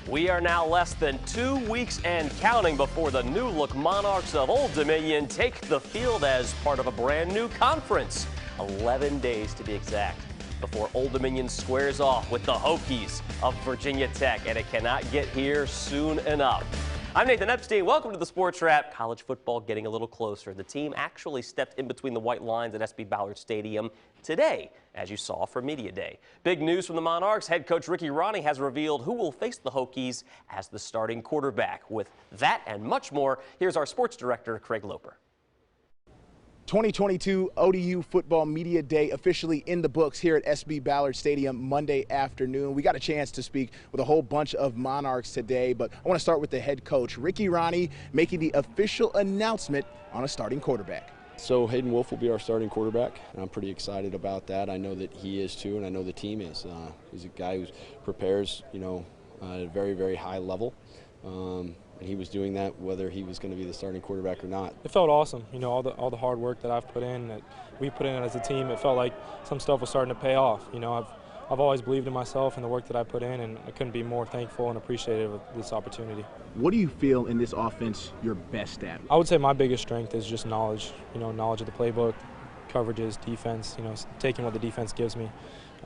We are now less than 2 weeks and counting before the new-look Monarchs of Old Dominion take the field as part of a brand new conference. 11 days to be exact before Old Dominion squares off with the Hokies of Virginia Tech, and it cannot get here soon enough. I'm Nathan Epstein. Welcome to the Sports Wrap. College football getting a little closer. The team actually stepped in between the white lines at SB Ballard Stadium today, as you saw for Media Day. Big news from the Monarchs. Head coach Ricky Ronnie has revealed who will face the Hokies as the starting quarterback. With that and much more, here's our sports director, Craig Loper. 2022 ODU Football Media Day officially in the books here at SB Ballard Stadium Monday afternoon. We got a chance to speak with a whole bunch of Monarchs today, but I want to start with the head coach, Ricky Ronnie, making the official announcement on a starting quarterback. So Hayden Wolff will be our starting quarterback, and I'm pretty excited about that. I know that he is too, and I know the team is. He's a guy who prepares, at a very, very high level. And he was doing that whether he was going to be the starting quarterback or not. It felt awesome, all the hard work that I've put in, that we put in as a team. It felt like some stuff was starting to pay off. I've always believed in myself and the work that I put in, and I couldn't be more thankful and appreciative of this opportunity. What do you feel in this offense you're best at? I would say my biggest strength is just knowledge. Knowledge of the playbook, coverages, defense. Taking what the defense gives me.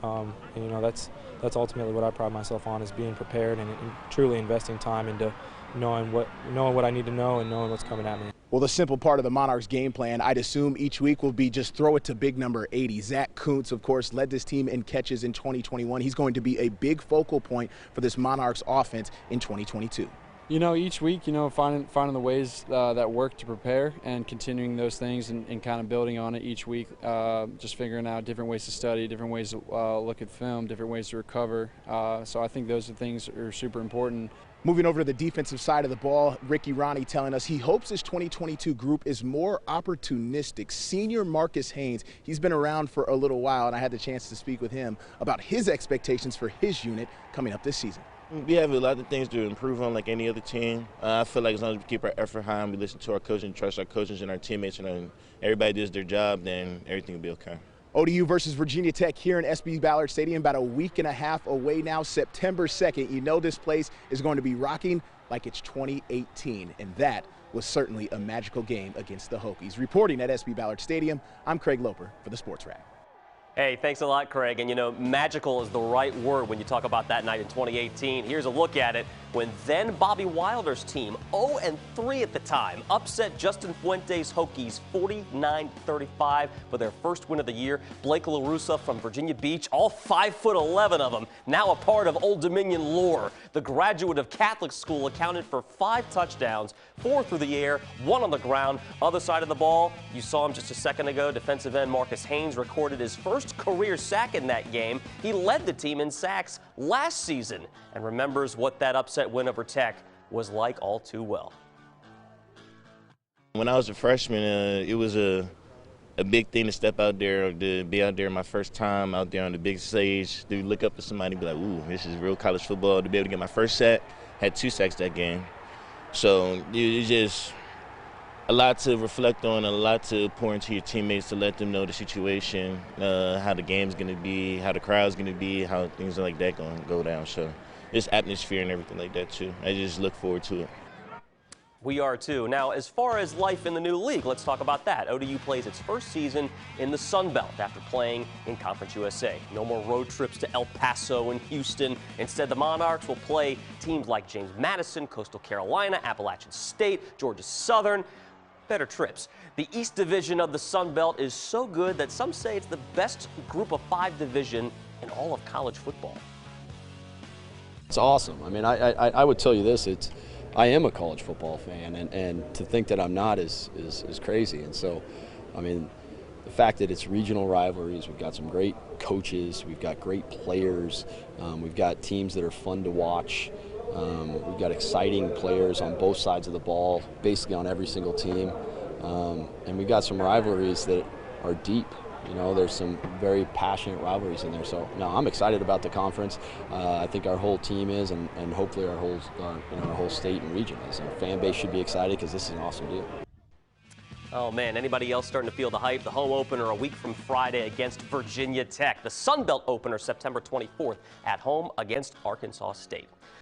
That's ultimately what I pride myself on, is being prepared and truly investing time into knowing what I need to know and knowing what's coming at me. Well, the simple part of the Monarchs game plan, I'd assume each week will be just throw it to big number 80. Zach Kuntz, of course, led this team in catches in 2021. He's going to be a big focal point for this Monarchs offense in 2022. Each week, finding the ways that work to prepare and continuing those things and kind of building on it each week, just figuring out different ways to study, different ways to look at film, different ways to recover. So I think those are things that are super important. Moving over to the defensive side of the ball, Ricky Ronnie telling us he hopes his 2022 group is more opportunistic. Senior Marcus Haynes, he's been around for a little while, and I had the chance to speak with him about his expectations for his unit coming up this season. We have a lot of things to improve on like any other team. I feel like as long as we keep our effort high and we listen to our coach and trust our coaches and our teammates and everybody does their job, then everything will be okay. ODU versus Virginia Tech here in SB Ballard Stadium, about a week and a half away now, September 2nd. This place is going to be rocking like it's 2018, and that was certainly a magical game against the Hokies. Reporting at SB Ballard Stadium, I'm Craig Loper for the Sports Wrap. Hey, thanks a lot, Craig. And magical is the right word when you talk about that night in 2018. Here's a look at it when then Bobby Wilder's team, 0-3 at the time, upset Justin Fuente's Hokies 49-35 for their first win of the year. Blake LaRussa from Virginia Beach, all 5'11" of them, now a part of Old Dominion lore. The graduate of Catholic school accounted for 5 touchdowns, 4 through the air, 1 on the ground. Other side of the ball, you saw him just a second ago, defensive end Marcus Haynes recorded his first career sack in that game. He led the team in sacks last season and remembers what that upset win over Tech was like all too well. When I was a freshman, it was a big thing to step out there, to be out there my first time out there on the big stage, to look up at somebody and be like, ooh, this is real college football. To be able to get my first sack, had 2 sacks that game. So it's just a lot to reflect on, a lot to pour into your teammates to let them know the situation, how the game's going to be, how the crowd's going to be, how things like that going to go down. So this atmosphere and everything like that too. I just look forward to it. We are too. Now, as far as life in the new league, let's talk about that. ODU plays its first season in the Sun Belt after playing in Conference USA. No more road trips to El Paso and Houston. Instead, the Monarchs will play teams like James Madison, Coastal Carolina, Appalachian State, Georgia Southern. Better trips. The East Division of the Sun Belt is so good that some say it's the best Group of 5 division in all of college football. It's awesome. I mean, I would tell you this, I am a college football fan, and to think that I'm not is crazy. And so, I mean, the fact that it's regional rivalries, we've got some great coaches, we've got great players, we've got teams that are fun to watch. We've got exciting players on both sides of the ball, basically on every single team. And we've got some rivalries that are deep. There's some very passionate rivalries in there. So, no, I'm excited about the conference. I think our whole team is, and hopefully our whole state and region is. Our fan base should be excited because this is an awesome deal. Oh, man, anybody else starting to feel the hype? The home opener a week from Friday against Virginia Tech. The Sun Belt opener September 24th at home against Arkansas State.